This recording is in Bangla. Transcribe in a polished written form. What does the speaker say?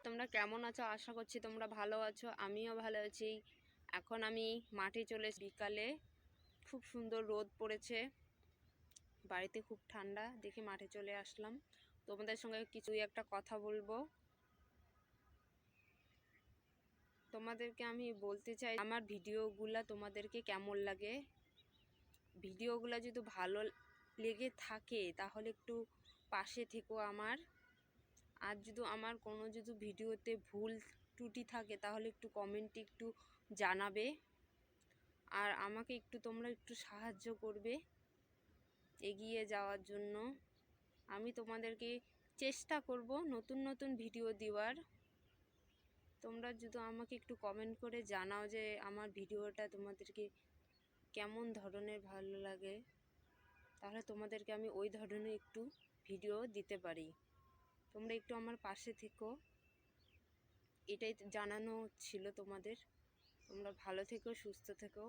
তোমরা কেমন আছো? আশা করছি তোমরা ভালো আছো, আমিও ভালো আছি। এখন আমি মাঠে চলে বিকালে, খুব সুন্দর রোদ পড়েছে, বাড়িতে খুব ঠান্ডা দেখে মাঠে চলে আসলাম। তোমাদের সঙ্গে কিছু একটা কথা বলবো। তোমাদেরকে আমি বলতে চাই আমার ভিডিওগুলা তোমাদেরকে কেমন লাগে। ভিডিওগুলো যদি ভালো লেগে থাকে তাহলে একটু পাশে থেকো আমার। আর যদি আমার কোনো ভিডিওতে ভুল ত্রুটি থাকে তাহলে একটু কমেন্টে একটু জানাবে। আর আমাকে তোমরা একটু সাহায্য করবে এগিয়ে যাওয়ার জন্য। আমি তোমাদেরকে চেষ্টা করব নতুন নতুন ভিডিও দেওয়ার। তোমরা যদি আমাকে একটু কমেন্ট করে জানাও যে আমার ভিডিওটা তোমাদেরকে কেমন ধরনের ভালো লাগে, তাহলে তোমাদেরকে আমি ওই ধরনের একটু ভিডিও দিতে পারি। তোমরা একটু আমার পাশে থেকো, এটাই জানানো ছিল তোমাদের। তোমরা ভালো থেকো, সুস্থ থেকো।